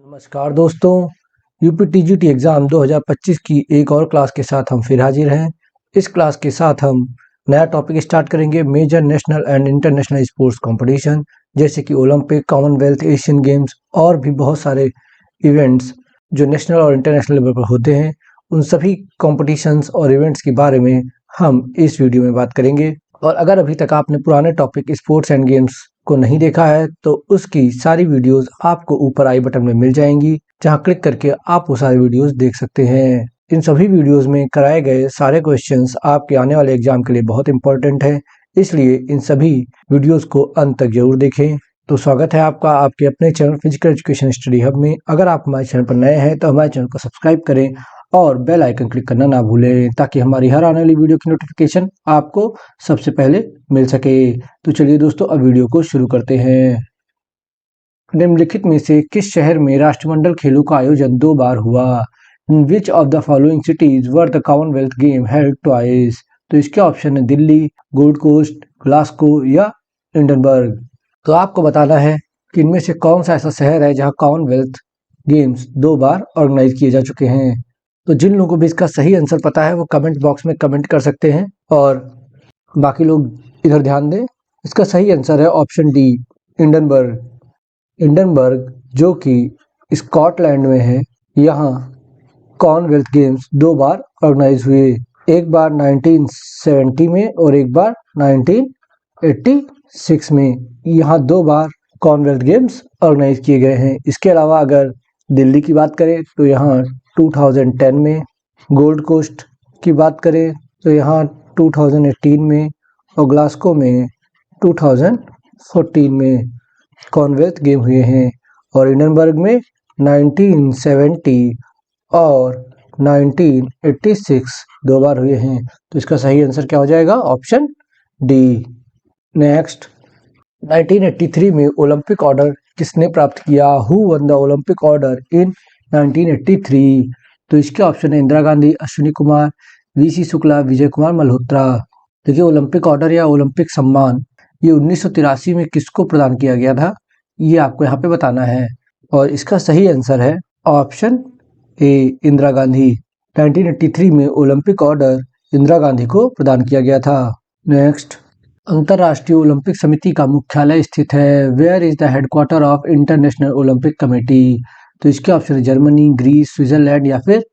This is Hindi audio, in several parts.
नमस्कार दोस्तों, यूपीटीजीटी एग्ज़ाम 2025 की एक और क्लास के साथ हम फिर हाजिर हैं। इस क्लास के साथ हम नया टॉपिक स्टार्ट करेंगे, major national and international sports competition, जैसे कि ओलंपिक, कॉमनवेल्थ, एशियन गेम्स और भी बहुत सारे इवेंट्स जो नेशनल और इंटरनेशनल लेवल पर होते हैं। उन सभी कॉम्पिटिशन्स और इवेंट्स के बारे में हम इस वीडियो में बात करेंगे। और अगर अभी तक आपने पुराने टॉपिक स्पोर्ट्स एंड गेम्स को नहीं देखा है तो उसकी सारी वीडियोस आपको ऊपर आई बटन में मिल जाएंगी, जहां क्लिक करके आप वो सारी वीडियोस देख सकते हैं। इन सभी वीडियोस में कराए गए सारे क्वेश्चंस आपके आने वाले एग्जाम के लिए बहुत इंपॉर्टेंट है, इसलिए इन सभी वीडियोस को अंत तक जरूर देखें। तो स्वागत है आपका आपके अपने channel physical education study hub में। अगर आप हमारे चैनल पर नए हैं तो हमारे चैनल को सब्सक्राइब करें और बेल आइकन क्लिक करना ना भूलें, ताकि हमारी हर आने वाली वीडियो की नोटिफिकेशन आपको सबसे पहले मिल सके। तो चलिए दोस्तों, अब वीडियो को शुरू करते हैं। निम्नलिखित में से किस शहर में राष्ट्रमंडल खेलों का आयोजन 2 बार हुआ? Which of the following cities were the Commonwealth game held twice? तो इसके ऑप्शन है दिल्ली, गोल्ड कोस्ट, ग्लासगो या एडिनबर्ग। तो आपको बताना है कि इनमें से कौन सा ऐसा शहर है जहां कॉमनवेल्थ गेम्स 2 बार ऑर्गेनाइज किए जा चुके हैं। तो जिन लोगों को भी इसका सही आंसर पता है वो कमेंट बॉक्स में कमेंट कर सकते हैं, और बाकी लोग इधर ध्यान दें। इसका सही आंसर है ऑप्शन डी, एडिनबर्ग। एडिनबर्ग जो कि स्कॉटलैंड में है, यहाँ कॉमनवेल्थ गेम्स 2 बार ऑर्गेनाइज हुए, एक बार 1970 में और एक बार 1986 में। यहाँ 2 बार कॉमनवेल्थ गेम्स ऑर्गेनाइज किए गए हैं। इसके अलावा अगर दिल्ली की बात करें तो यहाँ 2010 में, गोल्ड कोस्ट की बात करें तो यहाँ 2018 में और ग्लासगो में 2014 में कॉमनवेल्थ गेम हुए हैं, और एडिनबर्ग में 1970 और 1986 2 बार हुए हैं। तो इसका सही आंसर क्या हो जाएगा? Option D. नेक्स्ट, 1983 में ओलंपिक ऑर्डर किसने प्राप्त किया? Who one the Olympic order in 1983? तो इसके ऑप्शन है इंदिरा गांधी, अश्विनी कुमार, वीसी शुक्ला, विजय कुमार मल्होत्रा। देखिए, ओलंपिक ऑर्डर या ओलंपिक सम्मान ये 1983 में किसको प्रदान किया गया था, ये आपको यहाँ पे बताना है। और इसका सही आंसर है ऑप्शन ए, इंदिरा गांधी। 1983 में ओलंपिक ऑर्डर इंदिरा गांधी को प्रदान किया गया था। नेक्स्ट, अंतर्राष्ट्रीय ओलंपिक समिति का मुख्यालय स्थित है? Where is the headquarter of International Olympic Committee? तो इसके ऑप्शन है जर्मनी, ग्रीस, स्विट्जरलैंड या फिर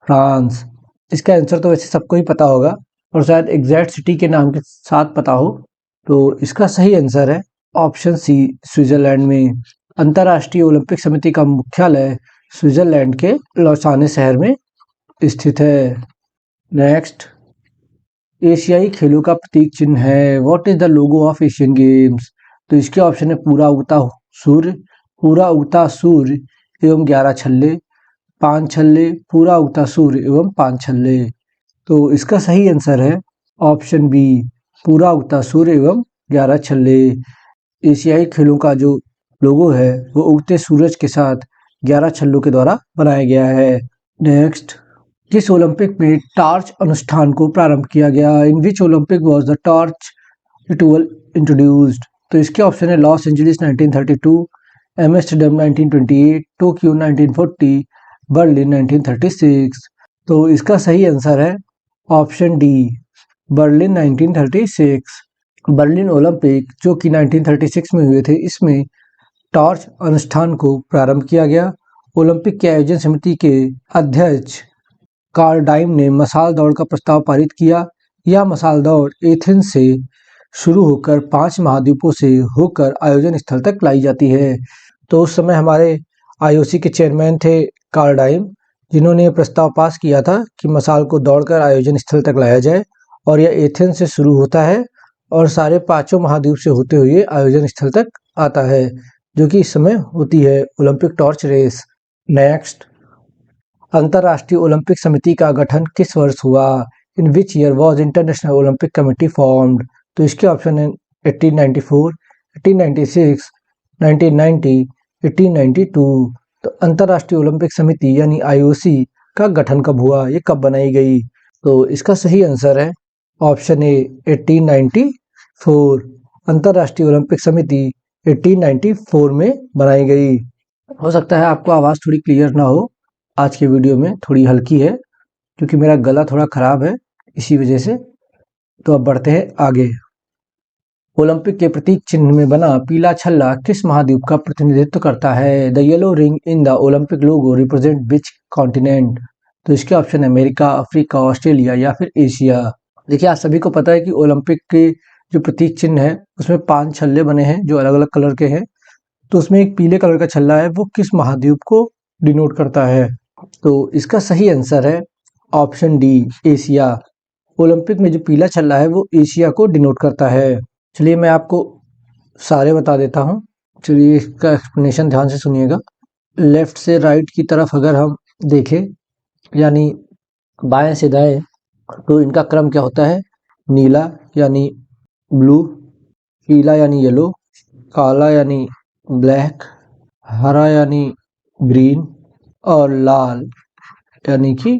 फ्रांस। इसका आंसर तो वैसे सबको ही पता होगा और शायद एग्जैक्ट सिटी के नाम के साथ पता हो। तो इसका सही आंसर है ऑप्शन सी, स्विट्जरलैंड में। अंतर्राष्ट्रीय ओलंपिक समिति का मुख्यालय स्विट्जरलैंड के लौसाने शहर में स्थित है। नेक्स्ट, एशियाई खेलों का प्रतीक चिन्ह है? What is the logo of Asian games? तो इसके ऑप्शन है पूरा उगता सूर्य, पूरा उगता सूर्य एवं 11 छल्ले, 5 छल्ले, पूरा उगता सूर्य एवं 5 छल्ले। तो इसका सही आंसर है ऑप्शन बी, पूरा उगता सूर्य एवं 11 छल्ले। एशियाई खेलों का जो लोगो है वो उगते सूरज के साथ 11 छल्लों के द्वारा बनाया गया है। नेक्स्ट, किस ओलंपिक में टॉर्च अनुष्ठान को प्रारंभ किया गया? In which Olympic was the torch ritual introduced? तो इसके ऑप्शन है Los Angeles 1932, Amsterdam 1928, Tokyo 1940, Berlin 1936। तो इसका सही आंसर है option D, Berlin 1936। Berlin Olympic जो कि 1936 में हुए थे, इसमें टॉर्च अनुष्ठान को प्रारंभ किया गया। ओलंपिक के आयोजन समिति के अध्यक्ष कार्ल डाइम ने मसाल दौड़ का प्रस्ताव पारित किया। यह मसाल दौड़ एथेंस से शुरू होकर 5 महाद्वीपों से होकर आयोजन स्थल तक लाई जाती है। तो उस समय हमारे आईओसी के चेयरमैन थे कार्ल डाइम, जिन्होंने ये प्रस्ताव पास किया था कि मसाल को दौड़कर आयोजन स्थल तक लाया जाए, और यह एथेंस से शुरू होता है और सारे 5 महाद्वीप से होते हुए आयोजन स्थल तक आता है, जो कि इस समय होती है ओलंपिक टॉर्च रेस। नेक्स्ट, अंतर्राष्ट्रीय ओलंपिक समिति का गठन किस वर्ष हुआ? In which year was International Olympic Committee formed? तो इसके ऑप्शन है 1894, 1896, 1990, 1892। तो अंतर्राष्ट्रीय ओलंपिक समिति यानी आईओसी का गठन कब हुआ, ये कब बनाई गई? तो इसका सही आंसर है ऑप्शन ए, 1894। अंतर्राष्ट्रीय ओलंपिक समिति 1894 में बनाई गई। हो सकता है आपको आवाज़ थोड़ी क्लियर ना हो, आज के वीडियो में थोड़ी हल्की है क्योंकि मेरा गला थोड़ा ख़राब है इसी वजह से। तो अब बढ़ते हैं आगे। ओलंपिक के प्रतीक चिन्ह में बना पीला छल्ला किस महाद्वीप का प्रतिनिधित्व करता है? The yellow ring in the Olympic logo represent which continent? तो इसके ऑप्शन है अमेरिका, अफ्रीका, ऑस्ट्रेलिया या फिर एशिया। देखिए, आप सभी को पता है कि ओलंपिक के जो प्रतीक चिन्ह है उसमें 5 छल्ले बने हैं जो अलग अलग कलर के हैं। तो उसमें एक पीले कलर का छल्ला है, वो किस महाद्वीप को डिनोट करता है? तो इसका सही आंसर है ऑप्शन डी, एशिया। ओलंपिक में जो पीला छल्ला है वो एशिया को डिनोट करता है। चलिए मैं आपको सारे बता देता हूँ। चलिए इसका एक्सप्लेनेशन ध्यान से सुनिएगा। लेफ्ट से राइट की तरफ अगर हम देखें, यानी बाएं से दाएं, तो इनका क्रम क्या होता है? नीला यानी ब्लू, पीला यानी येलो, काला यानी ब्लैक, हरा यानी ग्रीन और लाल यानी कि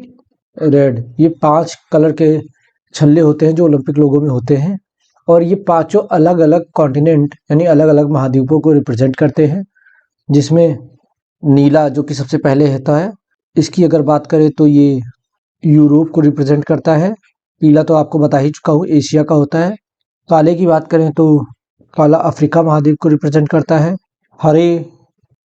रेड। ये 5 कलर के छल्ले होते हैं जो ओलंपिक लोगों में होते हैं और ये पांचों अलग अलग कॉन्टिनेंट यानी अलग अलग महाद्वीपों को रिप्रेजेंट करते हैं, जिसमें नीला जो कि सबसे पहले होता है, इसकी अगर बात करें तो ये यूरोप को रिप्रेजेंट करता है। पीला तो आपको बता ही चुका हूँ, एशिया का होता है। काले की बात करें तो काला अफ्रीका महाद्वीप को रिप्रेजेंट करता है। हरे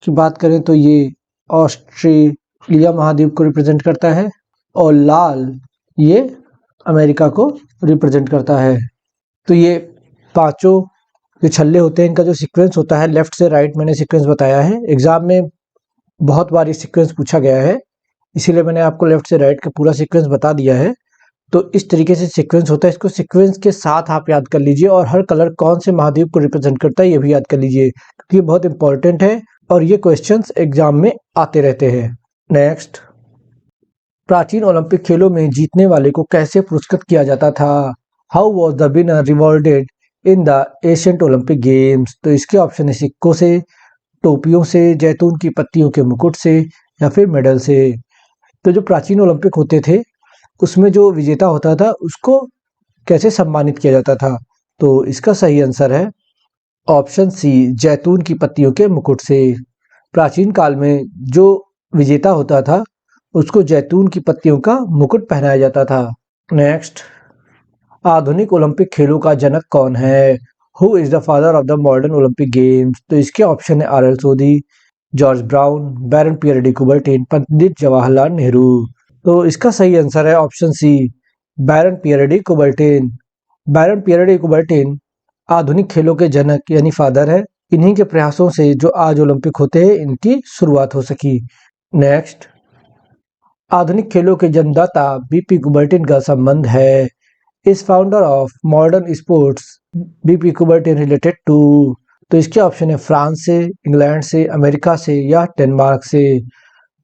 की बात करें तो ये ऑस्ट्रेलिया महाद्वीप को रिप्रेजेंट करता है और लाल ये अमेरिका को रिप्रेजेंट करता है। तो ये पांचों जो छल्ले होते हैं इनका जो सीक्वेंस होता है, लेफ्ट से राइट मैंने सीक्वेंस बताया है। एग्जाम में बहुत बार ये सीक्वेंस पूछा गया है, इसीलिए मैंने आपको लेफ्ट से राइट का पूरा सीक्वेंस बता दिया है। तो इस तरीके से सीक्वेंस होता है, इसको सीक्वेंस के साथ आप याद कर लीजिए और हर कलर कौन से महाद्वीप को रिप्रेजेंट करता है ये भी याद कर लीजिए, क्योंकि ये बहुत इंपॉर्टेंट है और ये क्वेश्चंस एग्जाम में आते रहते हैं। नेक्स्ट, प्राचीन ओलंपिक खेलों में जीतने वाले को कैसे पुरस्कृत किया जाता था? How was the winner rewarded in the ancient Olympic games? तो इसके ऑप्शन है सिक्कों से, टोपियों से, जैतून की पत्तियों के मुकुट से या फिर मेडल से। तो जो प्राचीन ओलंपिक होते थे उसमें जो विजेता होता था उसको कैसे सम्मानित किया जाता था? तो इसका सही आंसर है ऑप्शन सी, जैतून की पत्तियों के मुकुट से। प्राचीन काल में जो विजेता होता था उसको जैतून की पत्तियों का मुकुट पहनाया जाता था। नेक्स्ट, आधुनिक ओलंपिक खेलों का जनक कौन है? Who is the father of the modern Olympic games? तो इसके ऑप्शन है आर एल सोधी, जॉर्ज ब्राउन, बैरन Pierre de Coubertin, Pandit Jawaharlal Nehru. तो इसका सही आंसर है ऑप्शन सी, बैरन पियर डी कुबर्टिन। बैरन पियर डी कुबर्टिन आधुनिक खेलों के जनक यानी फादर है। इन्हीं के प्रयासों से जो आज ओलंपिक होते हैं इनकी शुरुआत हो सकी। नेक्स्ट, आधुनिक खेलों के जन्मदाता बीपी कुबर्टिन का संबंध है। Is founder of modern sports BP Coubertin related to? तो इसके ऑप्शन है फ्रांस से, इंग्लैंड से, अमेरिका से या डेनमार्क से।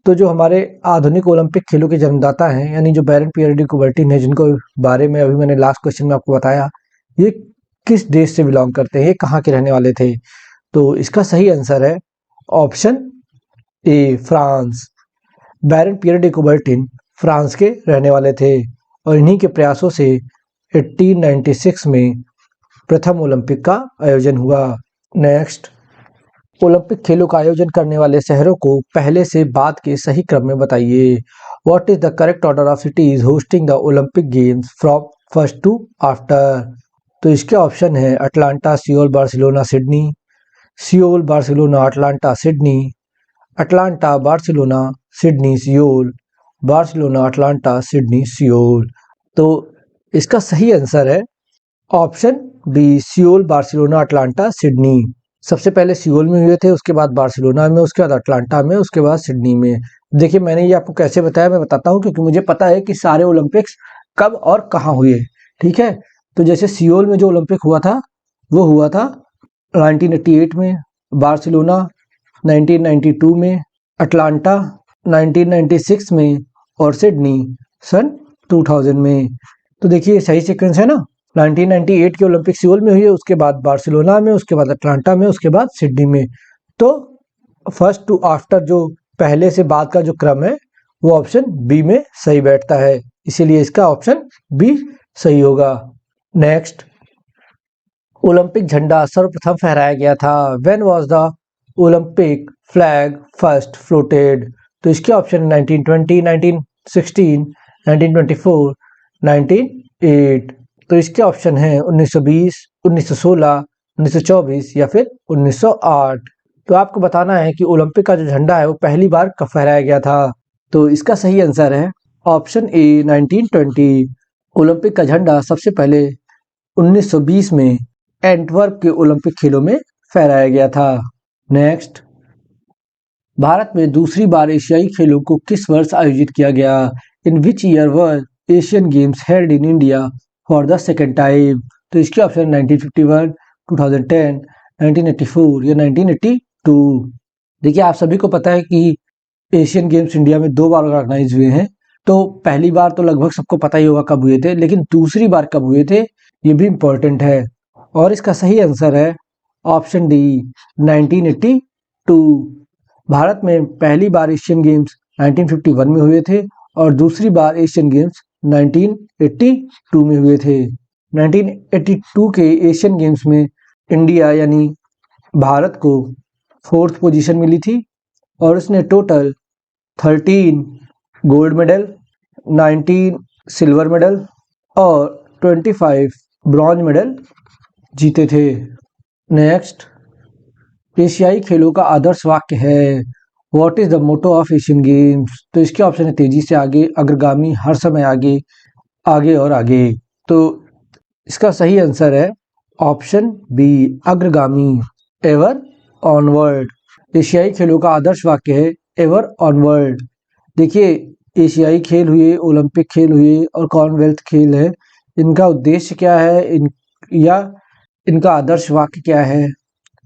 तो जो हमारे आधुनिक ओलंपिक खेलों के जन्मदाता हैं यानी जो बैरन पियर डी कुबर्टिन है, जिनको बारे में अभी मैंने लास्ट क्वेश्चन में आपको बताया, ये किस देश से बिलोंग करते हैं, ये कहाँ के रहने वाले थे? तो इसका सही आंसर है option A, France. Baron Pierre de Coubertin France के रहने वाले थे और इन्हीं के प्रयासों से 1896 में प्रथम ओलंपिक का आयोजन हुआ। नेक्स्ट, ओलंपिक खेलों का आयोजन करने वाले शहरों को पहले से बाद के सही क्रम में बताइए। What is the correct order of cities hosting the Olympic games from first to after? तो इसके ऑप्शन है Atlanta, Seoul, Barcelona, Sydney, Seoul, Barcelona, Atlanta, Sydney, Atlanta, Barcelona, Sydney, Seoul, Barcelona, Atlanta, Sydney, Seoul. तो इसका सही आंसर है option B, Seoul, Barcelona, Atlanta, Sydney. सबसे पहले सियोल में हुए थे, उसके बाद बार्सिलोना में, उसके बाद अटलांटा में, उसके बाद सिडनी में। देखिए मैंने ये आपको कैसे बताया, मैं बताता हूँ, क्योंकि मुझे पता है कि सारे ओलंपिक्स कब और कहाँ हुए। ठीक है, तो जैसे सियोल में जो ओलंपिक हुआ था वो हुआ था 1988 में, बार्सिलोना 1992 में, अटलांटा 1996 में और सिडनी सन 2000 में। तो देखिए सही सीक्वेंस है ना। 1998 के ओलंपिक सियोल में हुई है, उसके बाद बार्सिलोना में, उसके बाद अटलांटा में, उसके बाद सिडनी में। तो फर्स्ट टू आफ्टर जो पहले से बाद का जो क्रम है वो ऑप्शन बी में सही बैठता है, इसीलिए इसका ऑप्शन बी सही होगा। नेक्स्ट, ओलंपिक झंडा सर्वप्रथम फहराया गया था। When was the Olympic flag first floated? तो इसके ऑप्शन 1920, 1916, 1924, 1908। तो इसके ऑप्शन हैं 1920, 1916, 1924 या फिर 1908। तो आपको बताना है कि ओलंपिक का जो झंडा है वो पहली बार कब फहराया गया था। तो इसका सही आंसर है ऑप्शन ए 1920। ओलंपिक का झंडा सबसे पहले 1920 में एंटवर्प के ओलंपिक खेलों में फहराया गया था। नेक्स्ट, भारत में दूसरी बार एशियाई खेलों को किस वर्ष आयोजित किया गया? In which year were Asian games held in India for the second time? तो इसके ऑप्शन 1951, 2010, 1984 या 1982। देखिए, आप सभी को पता है कि एशियन गेम्स इंडिया में 2 बार ऑर्गेनाइज हुए हैं। तो पहली बार तो लगभग सबको पता ही होगा कब हुए थे, लेकिन दूसरी बार कब हुए थे ये भी इम्पोर्टेंट है। और इसका सही आंसर है ऑप्शन डी 1982। भारत में पहली बार एशियन गेम्स 1951 में हुए थे और दूसरी बार एशियन गेम्स 1982 में हुए थे। 1982 के एशियन गेम्स में इंडिया यानी भारत को 4th पोजीशन मिली थी और उसने total 13 gold medal, 19 silver medal और 25 ब्रॉन्ज मेडल जीते थे। नेक्स्ट, एशियाई खेलों का आदर्श वाक्य है what is the motto of Asian games? तो इसके ऑप्शन है तेजी से आगे, अग्रगामी, हर समय आगे, आगे और आगे। तो इसका सही आंसर है ऑप्शन बी अग्रगामी, एवर ऑनवर्ड। एशियाई खेलों का आदर्श वाक्य है एवर ऑनवर्ड। देखिए, एशियाई खेल हुए, ओलंपिक खेल हुए और कॉमनवेल्थ खेल है, इनका उद्देश्य क्या है, इनका आदर्श वाक्य क्या है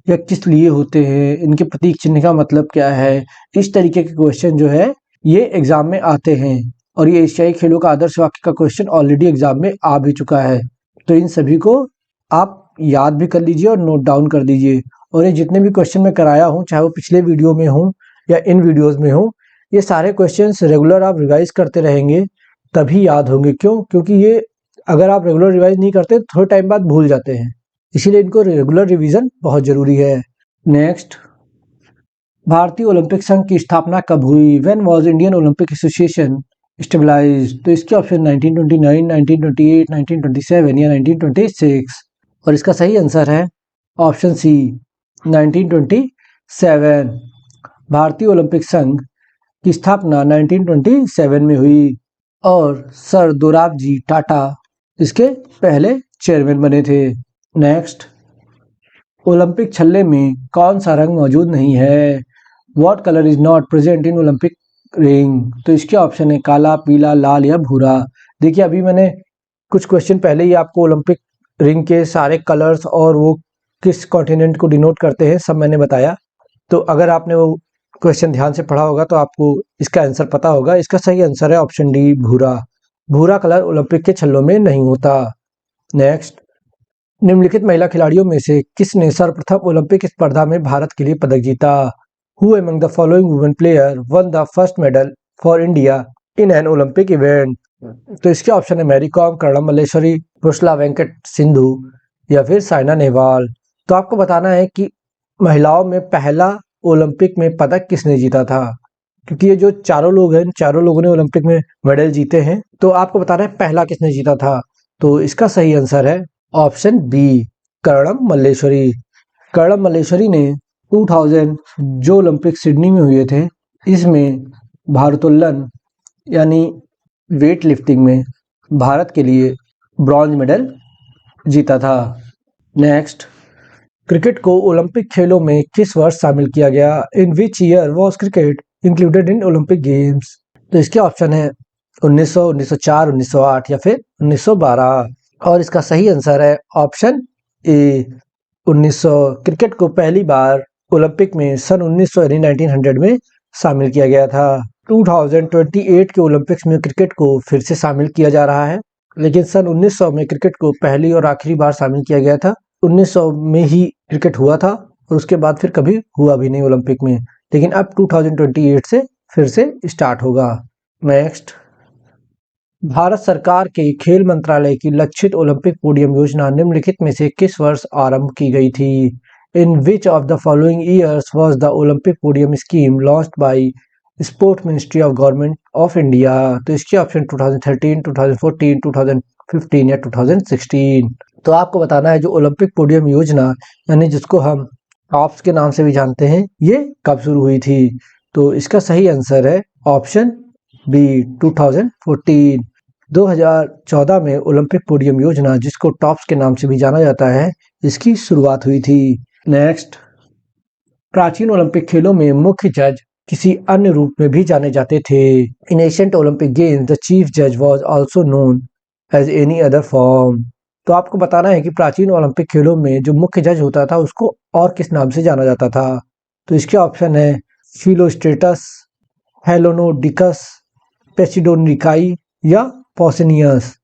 या किस लिए होते हैं, इनके प्रतीक चिन्ह का मतलब क्या है, इस तरीके के क्वेश्चन जो है ये एग्जाम में आते हैं। और ये एशियाई खेलों का आदर्श वाक्य का क्वेश्चन ऑलरेडी एग्जाम में आ भी चुका है। तो इन सभी को आप याद भी कर लीजिए और नोट डाउन कर दीजिए। और ये जितने भी क्वेश्चन मैं कराया हूँ, चाहे वो पिछले वीडियो में हो या इन वीडियोज़ में हो, ये सारे क्वेश्चंस रेगुलर आप रिवाइज करते रहेंगे तभी याद होंगे। क्यों? क्योंकि ये अगर आप रेगुलर रिवाइज नहीं करते तो थोड़े टाइम बाद भूल जाते हैं, इसीलिए इनको रेगुलर रिवीजन बहुत जरूरी है। नेक्स्ट, भारतीय ओलंपिक संघ की स्थापना कब हुई? When was Indian Olympic Association stabilized? तो इसके ऑप्शन 1929, 1928, 1927 या 1926। और इसका सही आंसर है ऑप्शन सी 1927। भारतीय ओलंपिक संघ की स्थापना 1927 में हुई और सर दोराबजी टाटा इसके पहले चेयरमैन बने थे। नेक्स्ट, ओलंपिक छल्ले में कौन सा रंग मौजूद नहीं है? What colour is not present in Olympic ring? तो इसके ऑप्शन है काला, पीला, लाल या भूरा। देखिए, अभी मैंने कुछ क्वेश्चन पहले ही आपको ओलंपिक रिंग के सारे कलर्स और वो किस कॉन्टिनेंट को डिनोट करते हैं सब मैंने बताया। तो अगर आपने वो क्वेश्चन ध्यान से पढ़ा होगा तो आपको इसका आंसर पता होगा। इसका सही आंसर है ऑप्शन डी भूरा। भूरा कलर ओलंपिक के छल्लों में नहीं होता। नेक्स्ट, निम्नलिखित महिला खिलाड़ियों में से किसने सर्वप्रथम ओलंपिक स्पर्धा में भारत के लिए पदक जीता? Who among the following women player one the first medal for India in an Olympic event? तो इसके ऑप्शन है मैरी कॉम, कर्णम मल्लेश्वरी, पुरुषला वेंकट सिंधु या फिर साइना नेहवाल। तो आपको बताना है कि महिलाओं में पहला ओलंपिक में पदक किसने जीता था, क्योंकि ये जो चारों लोग हैं, चारों लोगों ने ओलंपिक में मेडल जीते हैं। तो आपको बताना है पहला किसने जीता था। तो इसका सही आंसर है ऑप्शन बी कर्णम मल्लेश्वरी। कर्णम मल्लेश्वरी ने 2000 जो ओलंपिक सिडनी में हुए थे, इसमें भारोत्तोलन यानी वेट लिफ्टिंग में भारत के लिए ब्रॉन्ज मेडल जीता था। नेक्स्ट, क्रिकेट को ओलंपिक खेलों में किस वर्ष शामिल किया गया? In which year was cricket included in Olympic games? तो इसके ऑप्शन है 1900, 1904, 1908 या फिर 1912। और इसका सही आंसर है ऑप्शन ए 1900। क्रिकेट को पहली बार ओलंपिक में सन 1900 यानी 1900 में शामिल किया गया था। 2028 के ओलंपिक्स में क्रिकेट को फिर से शामिल किया जा रहा है, लेकिन सन 1900 में क्रिकेट को पहली और आखिरी बार शामिल किया गया था। 1900 में ही क्रिकेट हुआ था और उसके बाद फिर कभी हुआ भी नहीं ओलंपिक में, लेकिन अब 2028 से फिर से स्टार्ट होगा। नेक्स्ट, भारत सरकार के खेल मंत्रालय की लक्षित ओलंपिक पोडियम योजना निम्नलिखित में से किस वर्ष आरंभ की गई थी? In which of the following years was the Olympic podium scheme launched by sport ministry of government of India? तो इसके ऑप्शन 2013, 2014, 2015 या 2016। तो आपको बताना है जो ओलंपिक पोडियम योजना यानी जिसको हम टॉप्स के नाम से भी जानते हैं, ये कब शुरू हुई थी? तो इसका सही आंसर है ऑप्शन बी 2014। 2014 में ओलंपिक पोडियम योजना जिसको टॉप्स के नाम से भी जाना जाता है, इसकी शुरुआत हुई थी। नेक्स्ट, प्राचीन ओलंपिक खेलों में मुख्य जज किसी अन्य रूप में भी जाने जाते थे। In ancient Olympic games the chief जज was also known as any other form. तो आपको बताना है कि प्राचीन ओलंपिक खेलों में जो मुख्य जज होता था उसको और किस नाम से जाना जाता था? तो इसके ऑप्शन है फिलोस्ट्रेटस, हेलोनोडिकस, पेसिडोनिकाई या पॉसिनियस।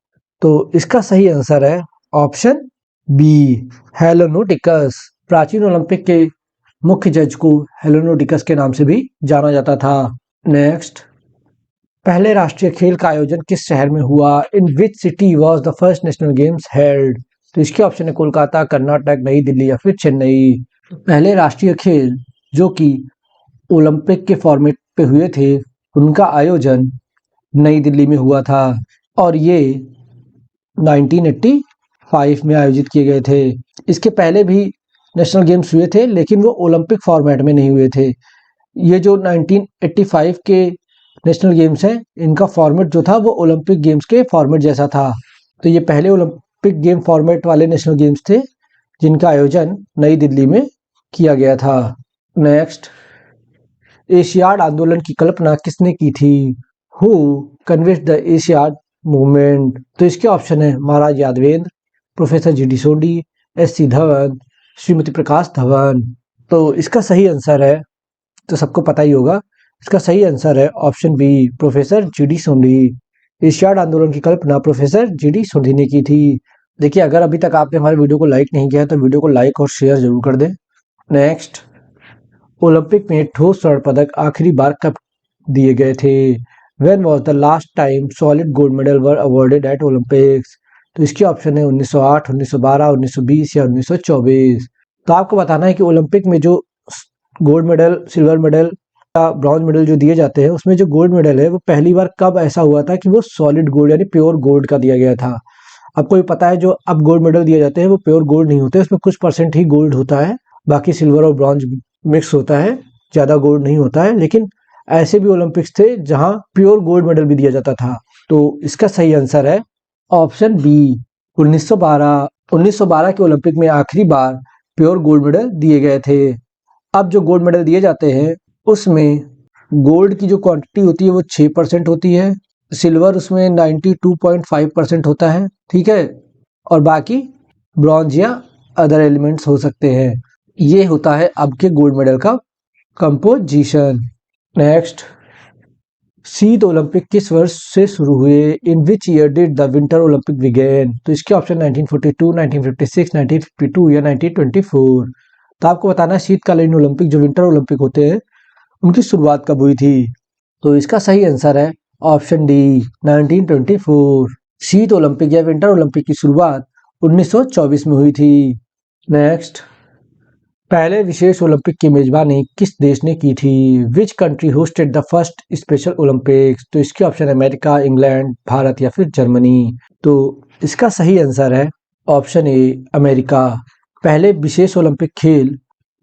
तो इसका सही आंसर है ऑप्शन बी हेलोनोडिकस। प्राचीन ओलंपिक के मुख्य जज को हेलोनोडिकस के नाम से भी जाना जाता था। नेक्स्ट, पहले राष्ट्रीय खेल का आयोजन किस शहर में हुआ? In which city was the first national games held? तो इसके ऑप्शन है कोलकाता, कर्नाटक, नई दिल्ली या फिर चेन्नई। पहले राष्ट्रीय खेल जो कि ओलंपिक के फॉर्मेट पे हुए थे, उनका आयोजन नई दिल्ली में हुआ था और ये 1985 में आयोजित किए गए थे। इसके पहले भी नेशनल गेम्स हुए थे लेकिन वो ओलंपिक फॉर्मेट में नहीं हुए थे। ये जो 1985 के नेशनल गेम्स हैं, इनका फॉर्मेट जो था वो ओलंपिक गेम्स के फॉर्मेट जैसा था। तो ये पहले ओलंपिक गेम फॉर्मेट वाले नेशनल गेम्स थे जिनका आयोजन नई दिल्ली में किया गया था। नेक्स्ट, एशियाड आंदोलन की कल्पना किसने की थी? Who convinced the Asiad movement? तो इसके ऑप्शन है Maharaj Yadavendra, professor G D Sondhi, S C. Dhawan, Shrimati Prakash Dhawan. तो इसका सही आंसर है, तो सबको पता ही होगा, इसका सही आंसर है option B professor G D Sondhi. Asiad आंदोलन की कल्पना प्रोफेसर जी डी सोंडी ने की थी। देखिए, अगर अभी तक आपने हमारे वीडियो को लाइक नहीं किया तो वीडियो को लाइक और शेयर जरूर कर दें। नेक्स्ट, ओलंपिक में ठोस स्वर्ण पदक आखिरी बार कब दिए गए थे? When was the last time solid gold medal were awarded eight Olympics? तो इसके ऑप्शन है 1908, 1912, 1920 या 1924। तो आपको बताना है कि ओलंपिक में जो गोल्ड मेडल, सिल्वर मेडल या ब्रॉन्ज मेडल जो दिए जाते हैं, उसमें जो गोल्ड मेडल है वो पहली बार कब ऐसा हुआ था कि वो सॉलिड गोल्ड यानी प्योर गोल्ड का दिया गया था। आपको ये पता है जो अब गोल्ड मेडल दिए जाते हैं वो प्योर गोल्ड नहीं होते, उसमें कुछ परसेंट ही गोल्ड होता है, बाकी सिल्वर और ब्रॉन्ज मिक्स होता है, ज़्यादा गोल्ड नहीं होता है। लेकिन ऐसे भी ओलंपिक्स थे जहाँ प्योर गोल्ड मेडल भी दिया जाता था। तो इसका सही आंसर है ऑप्शन बी 1912। 1912 के ओलंपिक में आखिरी बार प्योर गोल्ड मेडल दिए गए थे। अब जो गोल्ड मेडल दिए जाते हैं उसमें गोल्ड की जो क्वांटिटी होती है वो 6% होती है, सिल्वर उसमें 92.5% होता है, ठीक है, और बाकी ब्रॉन्ज या अदर एलिमेंट्स हो सकते हैं। ये होता है अब के गोल्ड मेडल का कंपोजिशन। नेक्स्ट, शीत ओलंपिक किस वर्ष से शुरू हुए? In which year did the winter Olympic begin? तो इसके ऑप्शन 1942, 1956, 1952 या 1924। तो आपको बताना है शीतकालीन ओलंपिक जो विंटर ओलंपिक होते हैं उनकी शुरुआत कब हुई थी? तो इसका सही आंसर है ऑप्शन डी 1924। शीत ओलंपिक या विंटर ओलंपिक की शुरुआत 1924 में हुई थी। नेक्स्ट, पहले विशेष ओलंपिक की मेजबानी किस देश ने की थी? Which country hosted the first special Olympics? तो इसके ऑप्शन है अमेरिका, इंग्लैंड, भारत या फिर जर्मनी। तो इसका सही आंसर है ऑप्शन ए अमेरिका। पहले विशेष ओलंपिक खेल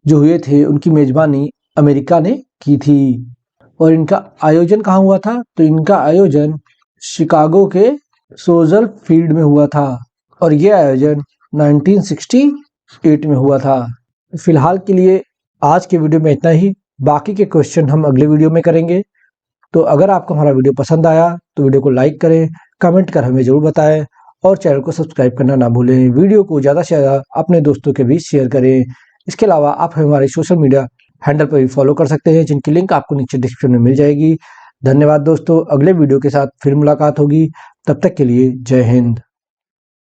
जो हुए थे उनकी मेजबानी अमेरिका ने की थी। और इनका आयोजन कहाँ हुआ था? तो इनका आयोजन शिकागो के सोजल फील्ड में हुआ था और ये आयोजन 1968 में हुआ था। फिलहाल के लिए आज के वीडियो में इतना ही, बाकी के क्वेश्चन हम अगले वीडियो में करेंगे। तो अगर आपको हमारा वीडियो पसंद आया तो वीडियो को लाइक करें, कमेंट कर हमें ज़रूर बताएं और चैनल को सब्सक्राइब करना ना भूलें। वीडियो को ज़्यादा से ज़्यादा अपने दोस्तों के बीच शेयर करें। इसके अलावा आप हमारे सोशल मीडिया हैंडल पर भी फॉलो कर सकते हैं जिनकी लिंक आपको नीचे डिस्क्रिप्शन में मिल जाएगी। धन्यवाद दोस्तों, अगले वीडियो के साथ फिर मुलाकात होगी, तब तक के लिए जय हिंद।